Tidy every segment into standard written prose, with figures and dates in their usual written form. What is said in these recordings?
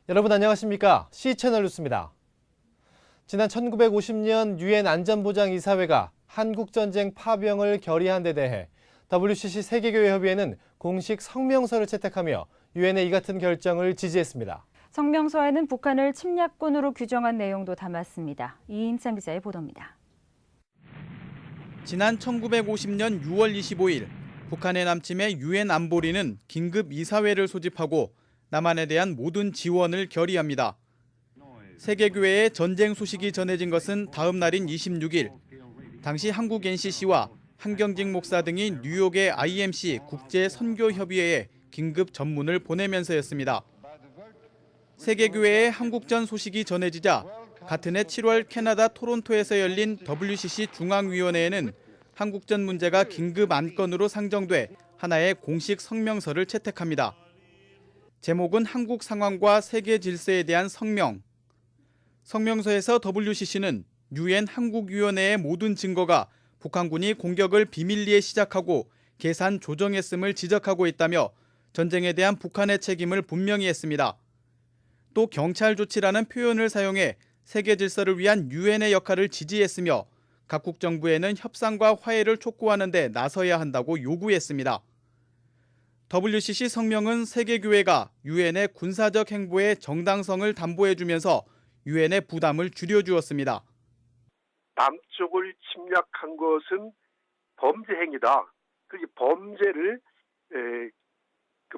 여러분 안녕하십니까? C채널 뉴스입니다. 지난 1950년 유엔 안전보장이사회가 한국전쟁 파병을 결의한 데 대해 WCC 세계교회협의회는 공식 성명서를 채택하며 유엔의 이 같은 결정을 지지했습니다. 성명서에는 북한을 침략군으로 규정한 내용도 담았습니다. 이인찬 기자의 보도입니다. 지난 1950년 6월 25일 북한의 남침에 유엔 안보리는 긴급 이사회를 소집하고 남한에 대한 모든 지원을 결의합니다. 세계교회에 전쟁 소식이 전해진 것은 다음 날인 26일, 당시 한국 NCC와 한경직 목사 등이 뉴욕의 IMC 국제선교협의회에 긴급 전문을 보내면서였습니다. 세계교회의 한국전 소식이 전해지자 같은 해 7월 캐나다 토론토에서 열린 WCC 중앙위원회에는 한국전 문제가 긴급 안건으로 상정돼 하나의 공식 성명서를 채택합니다. 제목은 한국 상황과 세계 질서에 대한 성명. 성명서에서 WCC는 유엔 한국위원회의 모든 증거가 북한군이 공격을 비밀리에 시작하고 계산 조정했음을 지적하고 있다며 전쟁에 대한 북한의 책임을 분명히 했습니다. 또 경찰 조치라는 표현을 사용해 세계 질서를 위한 유엔의 역할을 지지했으며 각국 정부에는 협상과 화해를 촉구하는 데 나서야 한다고 요구했습니다. WCC 성명은 세계교회가 유엔의 군사적 행보의 정당성을 담보해주면서 유엔의 부담을 줄여주었습니다. 남쪽을 침략한 것은 범죄 행위다. 그 범죄를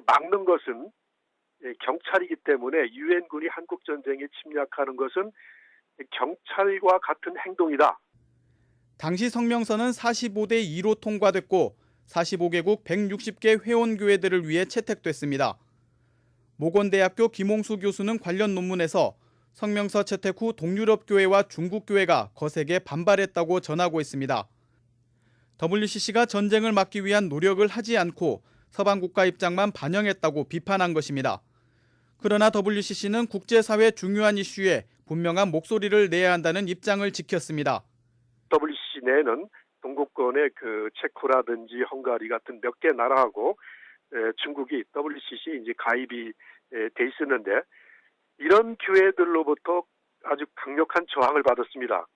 막는 것은 경찰이기 때문에 유엔군이 한국 전쟁에 침략하는 것은 경찰과 같은 행동이다. 당시 성명서는 45대 2로 통과됐고 45개국 160개 회원교회들을 위해 채택됐습니다. 모건대학교 김홍수 교수는 관련 논문에서 성명서 채택 후 동유럽 교회와 중국 교회가 거세게 반발했다고 전하고 있습니다. WCC가 전쟁을 막기 위한 노력을 하지 않고 서방 국가 입장만 반영했다고 비판한 것입니다. 그러나 WCC는 국제사회 중요한 이슈에 분명한 목소리를 내야 한다는 입장을 지켰습니다. WCC 내에는 동구권의 체코라든지 헝가리 같은 몇 개 나라하고 중국이 WCC 이제 가입이 돼 있었는데 이런 교회들로부터 아주 강력한 저항을 받았습니다.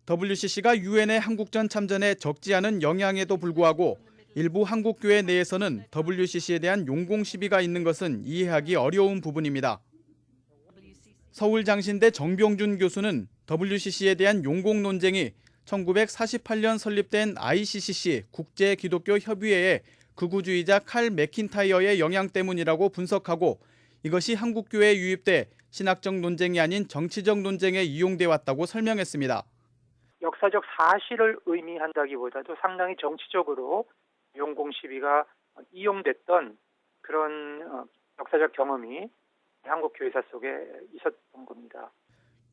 WCC가 유엔의 한국전 참전에 적지 않은 영향에도 불구하고 일부 한국 교회 내에서는 WCC에 대한 용공 시비가 있는 것은 이해하기 어려운 부분입니다. 서울장신대 정병준 교수는 WCC에 대한 용공 논쟁이 1948년 설립된 ICCC 국제기독교협의회의 극우주의자 칼 맥킨타이어의 영향 때문이라고 분석하고 이것이 한국교회에 유입돼 신학적 논쟁이 아닌 정치적 논쟁에 이용돼 왔다고 설명했습니다. 역사적 사실을 의미한다기보다도 상당히 정치적으로 용공 시비가 이용됐던 그런 역사적 경험이 한국교회사 속에 있었던 겁니다.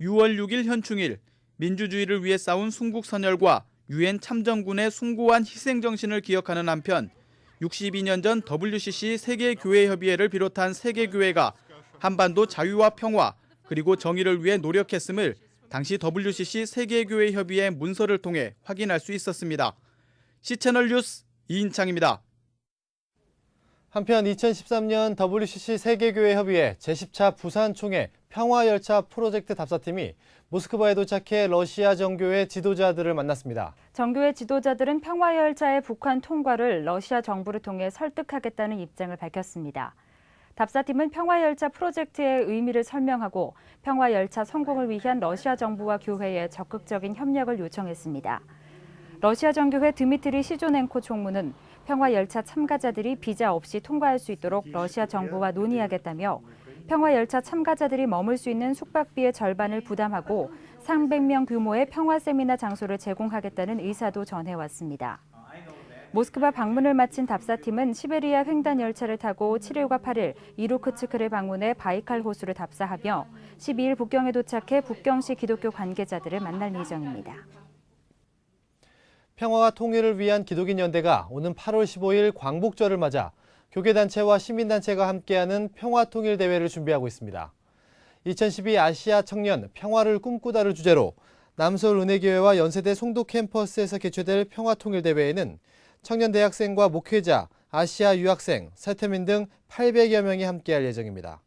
6월 6일 현충일, 민주주의를 위해 싸운 순국선열과 유엔 참전군의 숭고한 희생정신을 기억하는 한편 62년 전 WCC 세계교회협의회를 비롯한 세계교회가 한반도 자유와 평화 그리고 정의를 위해 노력했음을 당시 WCC 세계교회협의회 문서를 통해 확인할 수 있었습니다. C채널 뉴스 이인창입니다. 한편 2013년 WCC 세계교회협의회 제10차 부산총회 평화열차 프로젝트 답사팀이 모스크바에 도착해 러시아 정교회 지도자들을 만났습니다. 정교회 지도자들은 평화열차의 북한 통과를 러시아 정부를 통해 설득하겠다는 입장을 밝혔습니다. 답사팀은 평화열차 프로젝트의 의미를 설명하고 평화열차 성공을 위한 러시아 정부와 교회의 적극적인 협력을 요청했습니다. 러시아 정교회 드미트리 시조넨코 총무는 평화열차 참가자들이 비자 없이 통과할 수 있도록 러시아 정부와 논의하겠다며 평화열차 참가자들이 머물 수 있는 숙박비의 절반을 부담하고 300명 규모의 평화 세미나 장소를 제공하겠다는 의사도 전해왔습니다. 모스크바 방문을 마친 답사팀은 시베리아 횡단 열차를 타고 7일과 8일 이루크츠크를 방문해 바이칼 호수를 답사하며 12일 북경에 도착해 북경시 기독교 관계자들을 만날 예정입니다. 평화와 통일을 위한 기독인 연대가 오는 8월 15일 광복절을 맞아 교계단체와 시민단체가 함께하는 평화통일대회를 준비하고 있습니다. 2012 아시아 청년 평화를 꿈꾸다를 주제로 남서울은혜교회와 연세대 송도 캠퍼스에서 개최될 평화통일대회에는 청년 대학생과 목회자, 아시아 유학생, 세태민 등 800여 명이 함께할 예정입니다.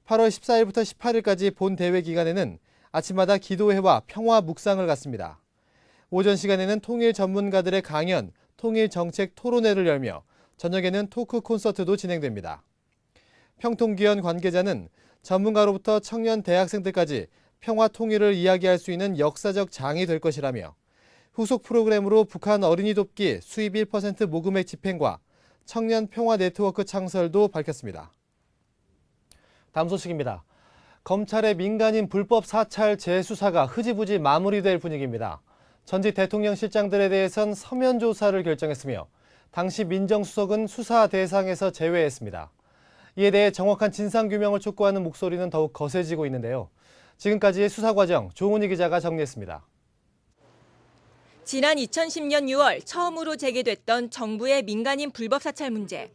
8월 14일부터 18일까지 본 대회 기간에는 아침마다 기도회와 평화 묵상을 갖습니다. 오전 시간에는 통일 전문가들의 강연, 통일 정책 토론회를 열며 저녁에는 토크 콘서트도 진행됩니다. 평통기원 관계자는 전문가로부터 청년 대학생들까지 평화 통일을 이야기할 수 있는 역사적 장이 될 것이라며 후속 프로그램으로 북한 어린이 돕기 수입 1% 모금액 집행과 청년 평화 네트워크 창설도 밝혔습니다. 다음 소식입니다. 검찰의 민간인 불법 사찰 재수사가 흐지부지 마무리될 분위기입니다. 전직 대통령 실장들에 대해선 서면 조사를 결정했으며 당시 민정수석은 수사 대상에서 제외했습니다. 이에 대해 정확한 진상규명을 촉구하는 목소리는 더욱 거세지고 있는데요. 지금까지의 수사 과정 조은희 기자가 정리했습니다. 지난 2010년 6월 처음으로 제기됐던 정부의 민간인 불법 사찰 문제.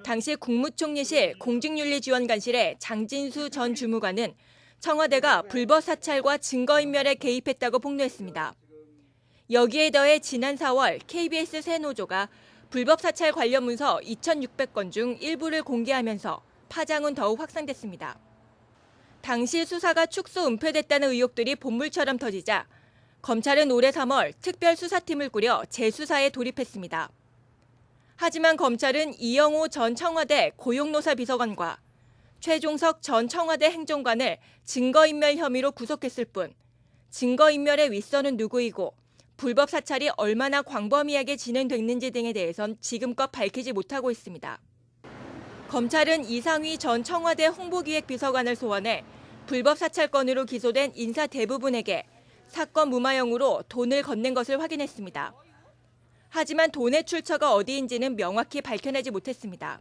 당시 국무총리실 공직윤리지원관실의 장진수 전 주무관은 청와대가 불법 사찰과 증거인멸에 개입했다고 폭로했습니다. 여기에 더해 지난 4월 KBS 새노조가 불법 사찰 관련 문서 2,600건 중 일부를 공개하면서 파장은 더욱 확산됐습니다. 당시 수사가 축소 은폐됐다는 의혹들이 본물처럼 터지자 검찰은 올해 3월 특별수사팀을 꾸려 재수사에 돌입했습니다. 하지만 검찰은 이영호 전 청와대 고용노사 비서관과 최종석 전 청와대 행정관을 증거인멸 혐의로 구속했을 뿐 증거인멸의 윗선은 누구이고 불법 사찰이 얼마나 광범위하게 진행됐는지 등에 대해선 지금껏 밝히지 못하고 있습니다. 검찰은 이상휘 전 청와대 홍보기획비서관을 소환해 불법 사찰 건으로 기소된 인사 대부분에게 사건 무마형으로 돈을 건넨 것을 확인했습니다. 하지만 돈의 출처가 어디인지는 명확히 밝혀내지 못했습니다.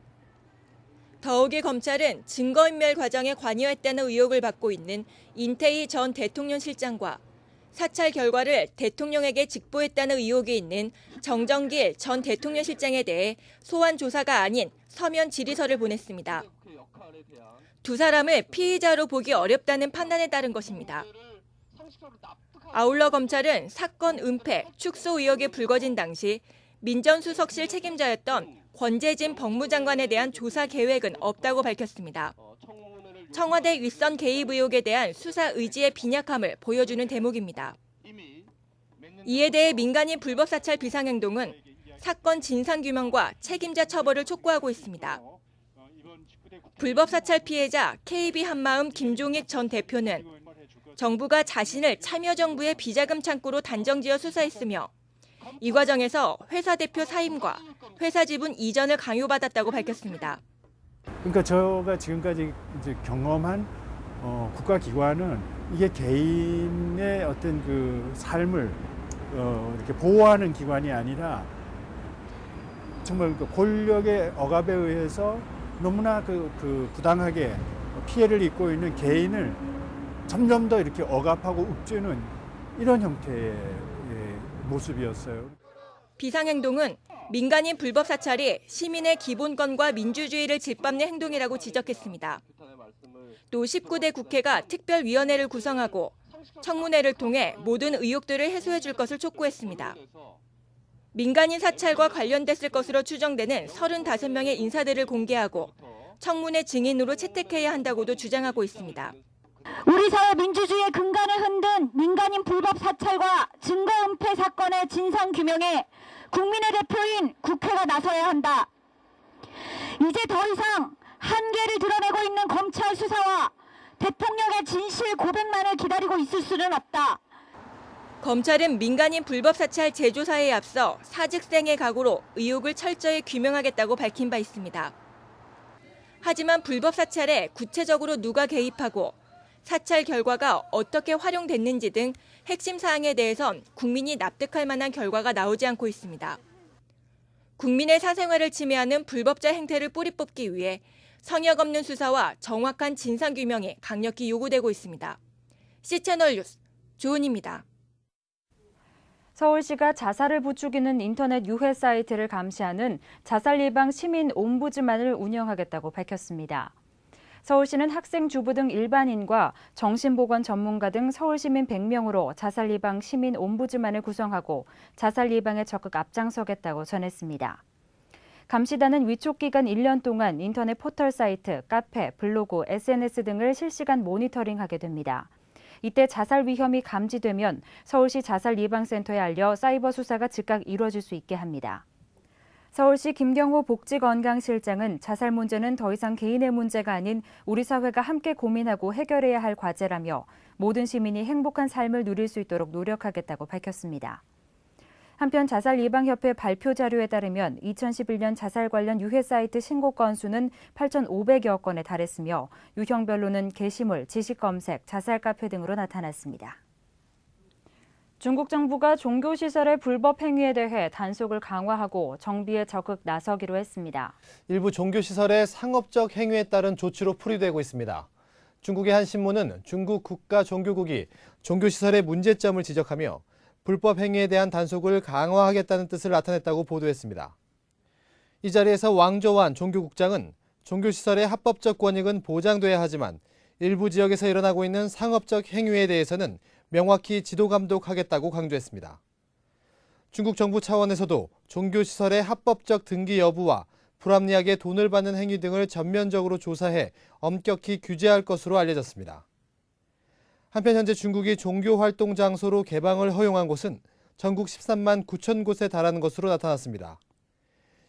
더욱이 검찰은 증거인멸 과정에 관여했다는 의혹을 받고 있는 인태희 전 대통령 실장과 사찰 결과를 대통령에게 직보했다는 의혹이 있는 정정길 전 대통령 실장에 대해 소환 조사가 아닌 서면 질의서를 보냈습니다. 두 사람을 피의자로 보기 어렵다는 판단에 따른 것입니다. 아울러 검찰은 사건 은폐, 축소 의혹이 불거진 당시 민정수석실 책임자였던 권재진 법무장관에 대한 조사 계획은 없다고 밝혔습니다. 청와대 윗선 개입 의혹에 대한 수사 의지의 빈약함을 보여주는 대목입니다. 이에 대해 민간인 불법 사찰 비상행동은 사건 진상규명과 책임자 처벌을 촉구하고 있습니다. 불법 사찰 피해자 KB 한마음 김종익 전 대표는 정부가 자신을 참여정부의 비자금 창구로 단정지어 수사했으며 이 과정에서 회사 대표 사임과 회사 지분 이전을 강요받았다고 밝혔습니다. 그러니까 제가 지금까지 이제 경험한 국가기관은 이게 개인의 어떤 그 삶을 이렇게 보호하는 기관이 아니라 정말 그 권력의 억압에 의해서 너무나 그 부당하게 피해를 입고 있는 개인을 점점 더 이렇게 억압하고 윽죄는 이런 형태의 모습이었어요. 비상행동은 민간인 불법 사찰이 시민의 기본권과 민주주의를 짓밟는 행동이라고 지적했습니다. 또 19대 국회가 특별위원회를 구성하고 청문회를 통해 모든 의혹들을 해소해 줄 것을 촉구했습니다. 민간인 사찰과 관련됐을 것으로 추정되는 35명의 인사들을 공개하고 청문회 증인으로 채택해야 한다고도 주장하고 있습니다. 우리 사회 민주주의의 근간을 흔든 민간인 불법 사찰과 증거은폐 사건의 진상규명에 국민의 대표인 국회가 나서야 한다. 이제 더 이상 한계를 드러내고 있는 검찰 수사와 대통령의 진실 고백만을 기다리고 있을 수는 없다. 검찰은 민간인 불법 사찰 재조사에 앞서 사직생의 각오로 의혹을 철저히 규명하겠다고 밝힌 바 있습니다. 하지만 불법 사찰에 구체적으로 누가 개입하고 사찰 결과가 어떻게 활용됐는지 등 핵심 사항에 대해선 국민이 납득할 만한 결과가 나오지 않고 있습니다. 국민의 사생활을 침해하는 불법자 행태를 뿌리 뽑기 위해 성역 없는 수사와 정확한 진상규명이 강력히 요구되고 있습니다. C채널 뉴스 조은희입니다. 서울시가 자살을 부추기는 인터넷 유해 사이트를 감시하는 자살 예방 시민 옴부즈만을 운영하겠다고 밝혔습니다. 서울시는 학생, 주부 등 일반인과 정신보건 전문가 등 서울시민 100명으로 자살 예방 시민 옴부즈만을 구성하고 자살 예방에 적극 앞장서겠다고 전했습니다. 감시단은 위촉 기간 1년 동안 인터넷 포털 사이트, 카페, 블로그, SNS 등을 실시간 모니터링하게 됩니다. 이때 자살 위험이 감지되면 서울시 자살예방센터에 알려 사이버 수사가 즉각 이루어질 수 있게 합니다. 서울시 김경호 복지건강실장은 자살 문제는 더 이상 개인의 문제가 아닌 우리 사회가 함께 고민하고 해결해야 할 과제라며 모든 시민이 행복한 삶을 누릴 수 있도록 노력하겠다고 밝혔습니다. 한편 자살예방협회 발표 자료에 따르면 2011년 자살 관련 유해 사이트 신고 건수는 8,500여 건에 달했으며 유형별로는 게시물, 지식검색, 자살 카페 등으로 나타났습니다. 중국 정부가 종교시설의 불법 행위에 대해 단속을 강화하고 정비에 적극 나서기로 했습니다. 일부 종교시설의 상업적 행위에 따른 조치로 풀이되고 있습니다. 중국의 한 신문은 중국 국가종교국이 종교시설의 문제점을 지적하며 불법 행위에 대한 단속을 강화하겠다는 뜻을 나타냈다고 보도했습니다. 이 자리에서 왕조완 종교국장은 종교시설의 합법적 권익은 보장돼야 하지만 일부 지역에서 일어나고 있는 상업적 행위에 대해서는 명확히 지도 감독하겠다고 강조했습니다. 중국 정부 차원에서도 종교시설의 합법적 등기 여부와 불합리하게 돈을 받는 행위 등을 전면적으로 조사해 엄격히 규제할 것으로 알려졌습니다. 한편 현재 중국이 종교활동 장소로 개방을 허용한 곳은 전국 13만 9천 곳에 달하는 것으로 나타났습니다.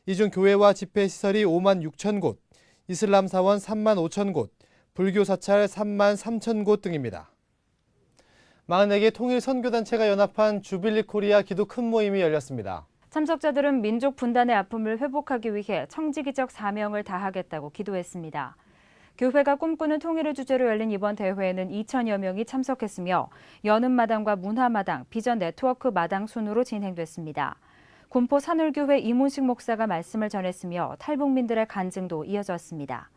이 중 교회와 집회시설이 5만 6천 곳, 이슬람 사원 3만 5천 곳, 불교 사찰 3만 3천 곳 등입니다. 44개 통일 선교단체가 연합한 주빌리 코리아 기도 큰 모임이 열렸습니다. 참석자들은 민족 분단의 아픔을 회복하기 위해 청지기적 사명을 다하겠다고 기도했습니다. 교회가 꿈꾸는 통일을 주제로 열린 이번 대회에는 2천여 명이 참석했으며 여는 마당과 문화 마당, 비전 네트워크 마당 순으로 진행됐습니다. 군포 산울교회 이문식 목사가 말씀을 전했으며 탈북민들의 간증도 이어졌습니다.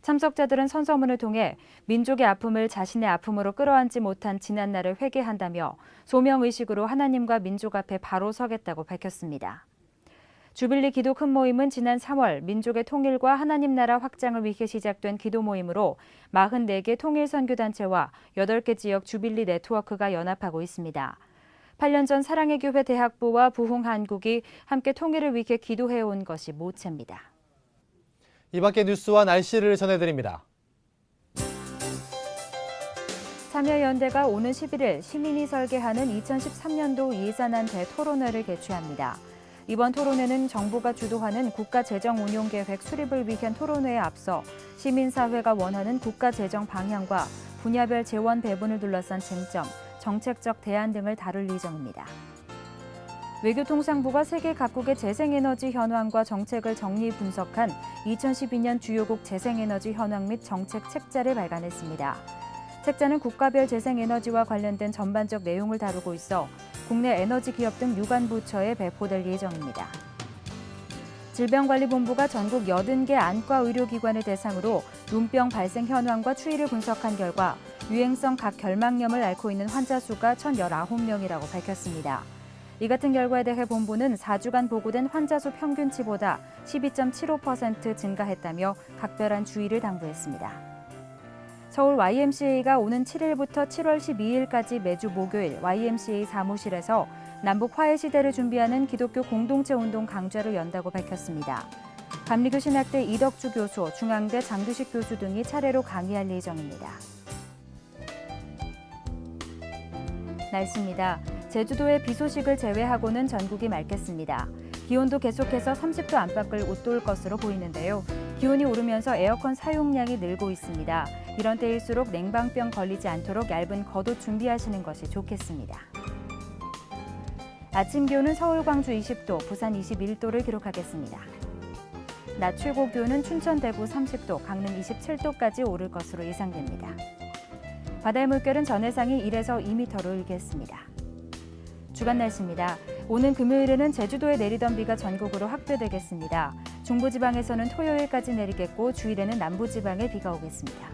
참석자들은 선서문을 통해 민족의 아픔을 자신의 아픔으로 끌어안지 못한 지난날을 회개한다며 소명의식으로 하나님과 민족 앞에 바로 서겠다고 밝혔습니다. 주빌리 기도 큰 모임은 지난 3월 민족의 통일과 하나님 나라 확장을 위해 시작된 기도 모임으로 44개 통일 선교단체와 8개 지역 주빌리 네트워크가 연합하고 있습니다. 8년 전 사랑의 교회 대학부와 부흥 한국이 함께 통일을 위해 기도해온 것이 모체입니다. 이 밖의 뉴스와 날씨를 전해드립니다. 참여연대가 오는 11일 시민이 설계하는 2013년도 예산안 대토론회를 개최합니다. 이번 토론회는 정부가 주도하는 국가재정운용계획 수립을 위한 토론회에 앞서 시민사회가 원하는 국가재정 방향과 분야별 재원 배분을 둘러싼 쟁점, 정책적 대안 등을 다룰 예정입니다. 외교통상부가 세계 각국의 재생에너지 현황과 정책을 정리 분석한 2012년 주요국 재생에너지 현황 및 정책 책자를 발간했습니다. 책자는 국가별 재생에너지와 관련된 전반적 내용을 다루고 있어 국내 에너지 기업 등 유관 부처에 배포될 예정입니다. 질병관리본부가 전국 80개 안과 의료기관을 대상으로 눈병 발생 현황과 추이를 분석한 결과 유행성 각 결막염을 앓고 있는 환자 수가 1,019명이라고 밝혔습니다. 이 같은 결과에 대해 본부는 4주간 보고된 환자 수 평균치보다 12.75% 증가했다며 각별한 주의를 당부했습니다. 서울 YMCA가 오는 7일부터 7월 12일까지 매주 목요일 YMCA 사무실에서 남북 화해 시대를 준비하는 기독교 공동체 운동 강좌를 연다고 밝혔습니다. 감리교 신학대 이덕주 교수, 중앙대 장두식 교수 등이 차례로 강의할 예정입니다. 날씨입니다. 제주도의 비 소식을 제외하고는 전국이 맑겠습니다. 기온도 계속해서 30도 안팎을 웃돌 것으로 보이는데요. 기온이 오르면서 에어컨 사용량이 늘고 있습니다. 이런 때일수록 냉방병 걸리지 않도록 얇은 겉옷 준비하시는 것이 좋겠습니다. 아침 기온은 서울, 광주 20도, 부산 21도를 기록하겠습니다. 낮 최고 기온은 춘천, 대구 30도, 강릉 27도까지 오를 것으로 예상됩니다. 바다의 물결은 전해상이 1에서 2m로 일겠습니다. 주간 날씨입니다. 오는 금요일에는 제주도에 내리던 비가 전국으로 확대되겠습니다. 중부지방에서는 토요일까지 내리겠고 주일에는 남부지방에 비가 오겠습니다.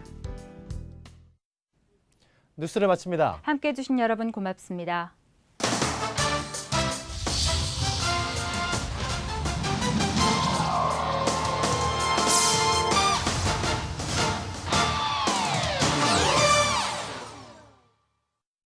뉴스를 마칩니다. 함께해 주신 여러분 고맙습니다.